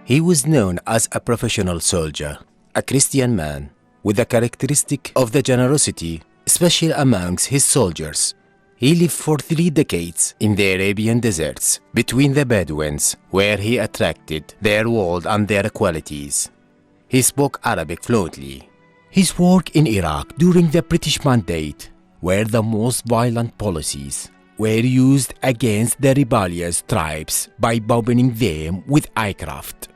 He was known as a professional soldier, a Christian man, with the characteristic of the generosity, especially amongst his soldiers. He lived for 3 decades in the Arabian deserts between the Bedouins, where he attracted their world and their qualities. He spoke Arabic fluently. His work in Iraq during the British Mandate, where the most violent policies were used against the rebellious tribes by bombing them with aircraft.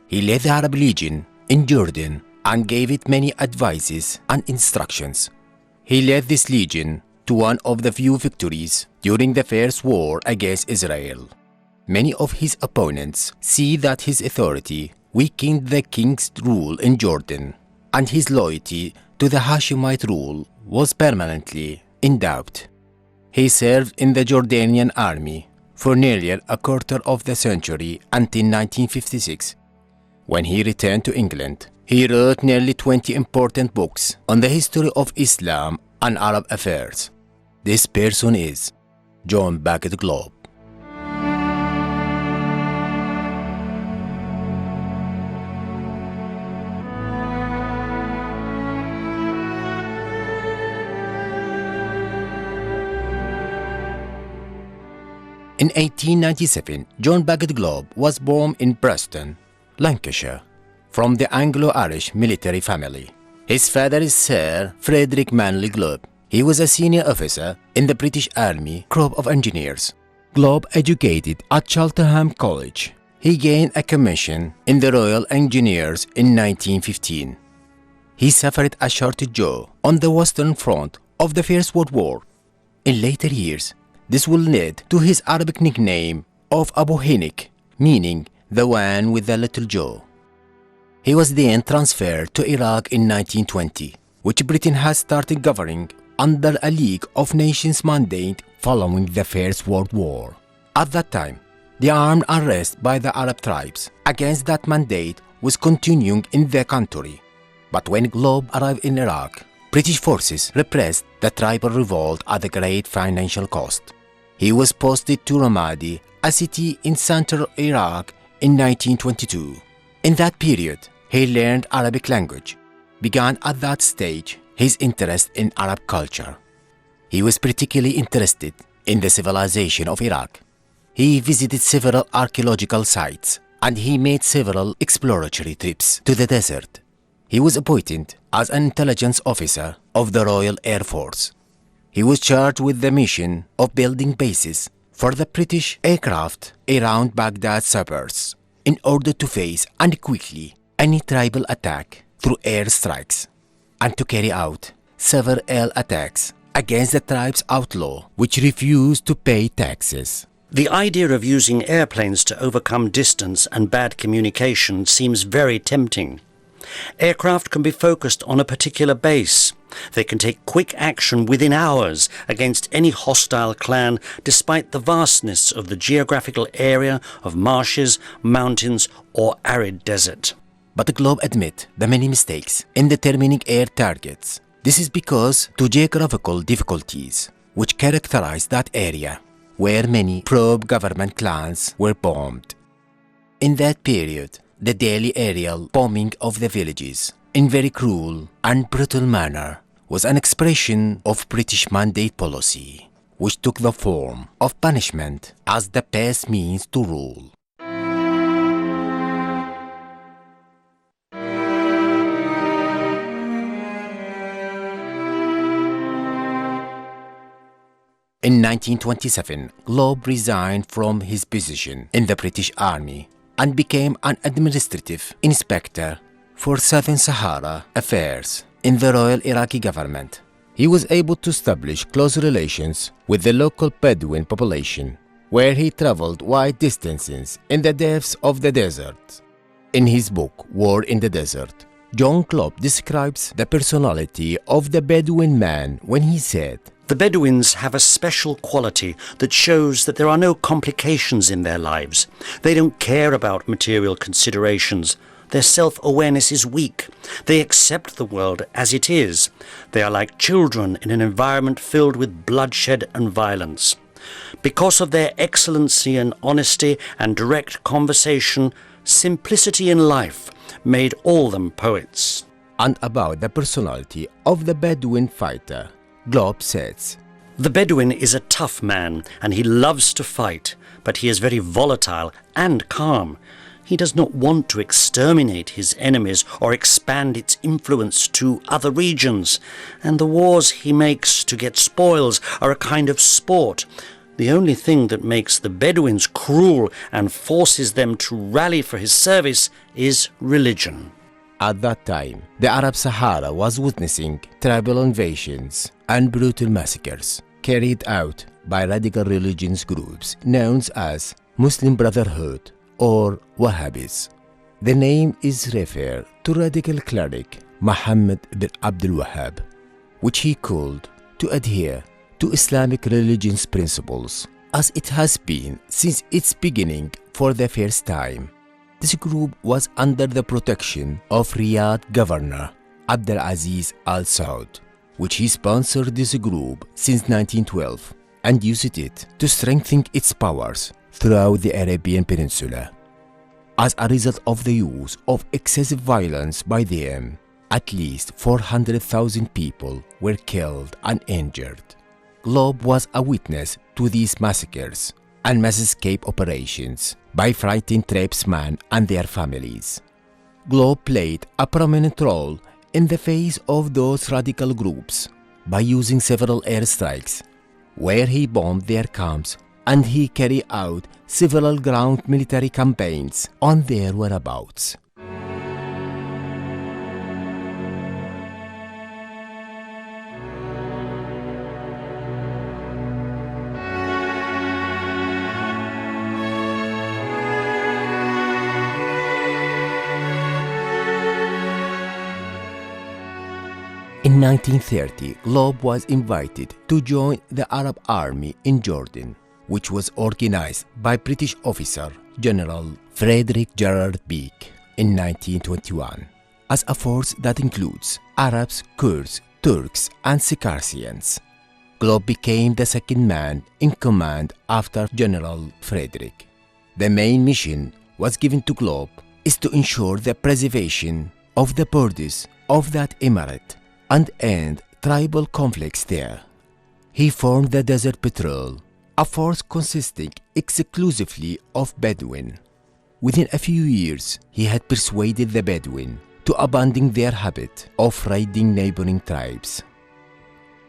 He led the Arab Legion in Jordan and gave it many advices and instructions. He led this legion to one of the few victories during the First War against Israel. Many of his opponents see that his authority weakened the king's rule in Jordan, and his loyalty to the Hashemite rule was permanently in doubt. He served in the Jordanian army for nearly a quarter of the century until 1956. When he returned to England, he wrote nearly 20 important books on the history of Islam and Arab affairs. This person is John Bagot Glubb. In 1897, John Bagot Glubb was born in Preston, Lancashire, from the Anglo-Irish military family. His father is Sir Frederick Manley Glubb. He was a senior officer in the British Army Corps of Engineers. Glubb educated at Cheltenham College. He gained a commission in the Royal Engineers in 1915. He suffered a shortage on the Western Front of the First World War. In later years, this will lead to his Arabic nickname of Abu Hinik, meaning the one with the little jaw. He was then transferred to Iraq in 1920, which Britain had started governing under a League of Nations mandate following the First World War. At that time, the armed unrest by the Arab tribes against that mandate was continuing in the country. But when Glubb arrived in Iraq, British forces repressed the tribal revolt at a great financial cost. He was posted to Ramadi, a city in central Iraq, in 1922. In that period, he learned Arabic language. Began at that stage his interest in Arab culture. He was particularly interested in the civilization of Iraq. He visited several archaeological sites and he made several exploratory trips to the desert. He was appointed as an intelligence officer of the Royal Air Force. He was charged with the mission of building bases for the British aircraft around Baghdad suburbs in order to face and quickly any tribal attack through air strikes, and to carry out several air attacks against the tribe's outlaw which refused to pay taxes. The idea of using airplanes to overcome distance and bad communication seems very tempting. Aircraft can be focused on a particular base. They can take quick action within hours against any hostile clan despite the vastness of the geographical area of marshes, mountains or arid desert. But the Glubb admit the many mistakes in determining air targets. This is because to geographical difficulties which characterize that area where many pro-government clans were bombed. In that period, the daily aerial bombing of the villages in very cruel and brutal manner was an expression of British mandate policy, which took the form of punishment as the best means to rule. In 1927, Glubb resigned from his position in the British Army and became an administrative inspector for Southern Sahara affairs in the Royal Iraqi government. He was able to establish close relations with the local Bedouin population, where he traveled wide distances in the depths of the desert. In his book, War in the Desert, John Glubb describes the personality of the Bedouin man when he said, "The Bedouins have a special quality that shows that there are no complications in their lives. They don't care about material considerations. Their self-awareness is weak. They accept the world as it is. They are like children in an environment filled with bloodshed and violence. Because of their excellency and honesty and direct conversation, simplicity in life made all them poets. And about the personality of the Bedouin fighter, Glubb says, "The Bedouin is a tough man and he loves to fight, but he is very volatile and calm. He does not want to exterminate his enemies or expand its influence to other regions, and the wars he makes to get spoils are a kind of sport. The only thing that makes the Bedouins cruel and forces them to rally for his service is religion." At that time, the Arab Sahara was witnessing tribal invasions and brutal massacres carried out by radical religious groups known as Muslim Brotherhood or Wahhabis. The name is referred to radical cleric Muhammad bin Abdul Wahhab, which he called to adhere to Islamic religious principles, as it has been since its beginning for the first time. This group was under the protection of Riyadh governor Abdulaziz Al Saud, which he sponsored this group since 1912 and used it to strengthen its powers throughout the Arabian Peninsula. As a result of the use of excessive violence by them, at least 400,000 people were killed and injured. Glubb was a witness to these massacres and mass escape operations by frightened tribesmen and their families. Glubb played a prominent role in the face of those radical groups by using several airstrikes, where he bombed their camps, and he carried out several ground military campaigns on their whereabouts. In 1930, Glubb was invited to join the Arab Army in Jordan, which was organized by British officer General Frederick Gerard Beek in 1921, as a force that includes Arabs, Kurds, Turks, and Circassians. Glubb became the second man in command after General Frederick. The main mission was given to Glubb is to ensure the preservation of the borders of that emirate and end tribal conflicts there. He formed the Desert Patrol, a force consisting exclusively of Bedouin. Within a few years, he had persuaded the Bedouin to abandon their habit of raiding neighboring tribes.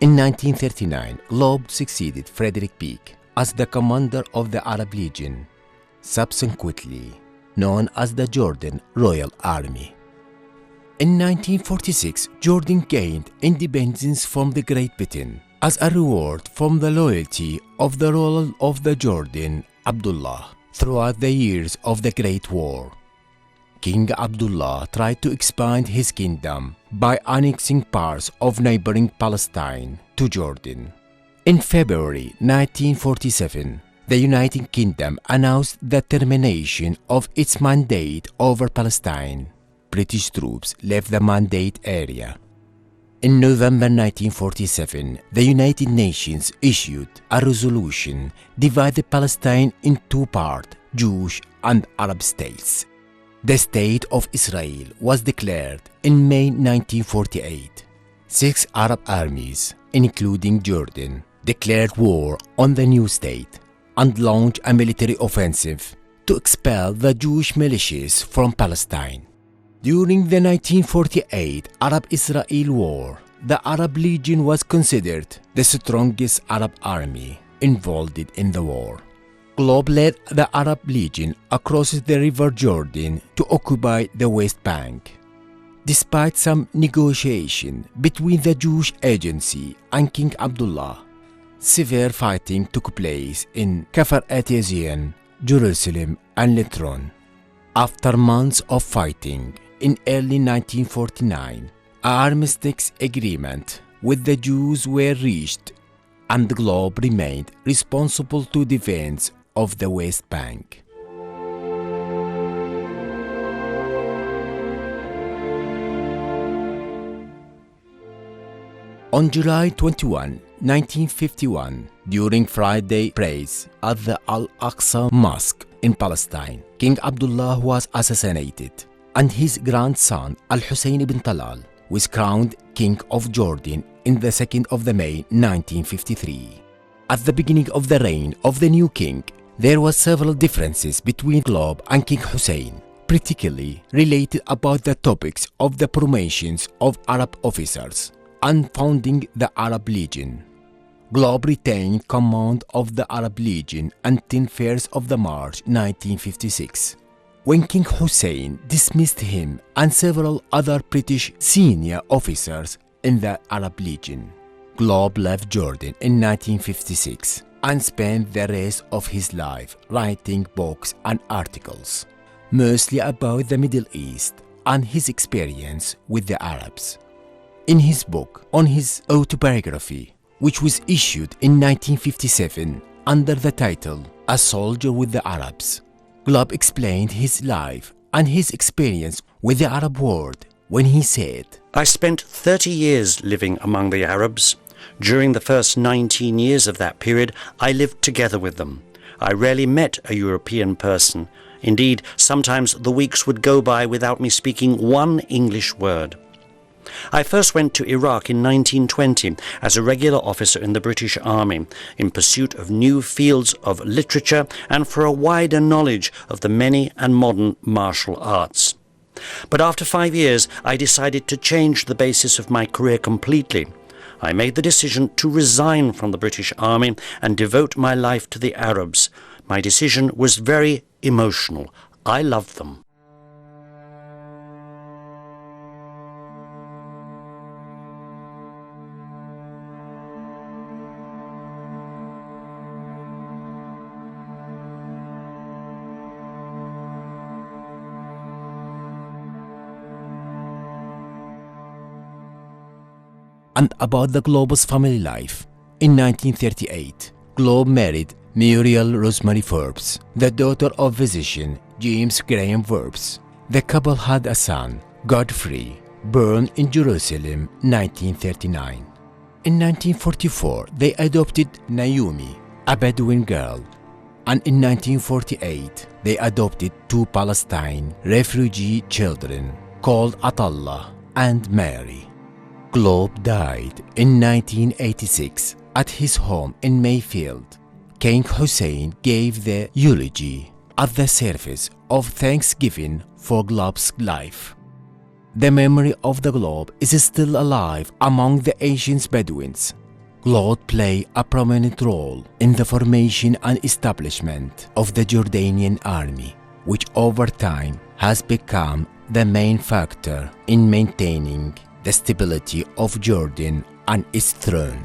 In 1939, Glubb succeeded Frederick Beek as the commander of the Arab Legion, subsequently known as the Jordan Royal Army. In 1946, Jordan gained independence from the Great Britain as a reward from the loyalty of the ruler of the Jordan, Abdullah, throughout the years of the Great War. King Abdullah tried to expand his kingdom by annexing parts of neighboring Palestine to Jordan. In February 1947, the United Kingdom announced the termination of its mandate over Palestine. British troops left the mandate area. In November 1947, the United Nations issued a resolution dividing Palestine in two parts, Jewish and Arab states. The State of Israel was declared in May 1948. 6 Arab armies, including Jordan, declared war on the new state and launched a military offensive to expel the Jewish militias from Palestine. During the 1948 Arab-Israel War, the Arab Legion was considered the strongest Arab army involved in the war. Glubb led the Arab Legion across the River Jordan to occupy the West Bank. Despite some negotiation between the Jewish Agency and King Abdullah, severe fighting took place in Kfar-Etzion, Jerusalem, and Letron. After months of fighting, in early 1949, an armistice agreement with the Jews were reached, and Glubb remained responsible to defense of the West Bank. On July 21, 1951, during Friday prayers at the Al-Aqsa Mosque in Palestine, King Abdullah was assassinated, and his grandson Al-Hussein ibn Talal was crowned King of Jordan in the 2nd of May 1953. At the beginning of the reign of the new king, there were several differences between Glubb and King Hussein, particularly related about the topics of the promotions of Arab officers and founding the Arab Legion. Glubb retained command of the Arab Legion until 1st of March 1956, when King Hussein dismissed him and several other British senior officers in the Arab Legion. Glubb left Jordan in 1956 and spent the rest of his life writing books and articles, mostly about the Middle East and his experience with the Arabs. In his book on his autobiography, which was issued in 1957 under the title A Soldier with the Arabs, Glubb explained his life and his experience with the Arab world when he said, "I spent 30 years living among the Arabs. During the first 19 years of that period, I lived together with them. I rarely met a European person. Indeed, sometimes the weeks would go by without me speaking one English word. I first went to Iraq in 1920 as a regular officer in the British Army in pursuit of new fields of literature and for a wider knowledge of the many and modern martial arts. But after 5 years, I decided to change the basis of my career completely. I made the decision to resign from the British Army and devote my life to the Arabs. My decision was very emotional. I loved them." And about the Glubb's family life. In 1938, Glubb married Muriel Rosemary Forbes, the daughter of physician James Graham Forbes. The couple had a son, Godfrey, born in Jerusalem 1939. In 1944, they adopted Naomi, a Bedouin girl, and in 1948, they adopted 2 Palestine refugee children called Atallah and Mary. Glubb died in 1986 at his home in Mayfield. King Hussein gave the eulogy at the service of thanksgiving for Glubb's life. The memory of the Glubb is still alive among the ancient Bedouins. Glubb played a prominent role in the formation and establishment of the Jordanian army, which over time has become the main factor in maintaining the stability of Jordan and its throne.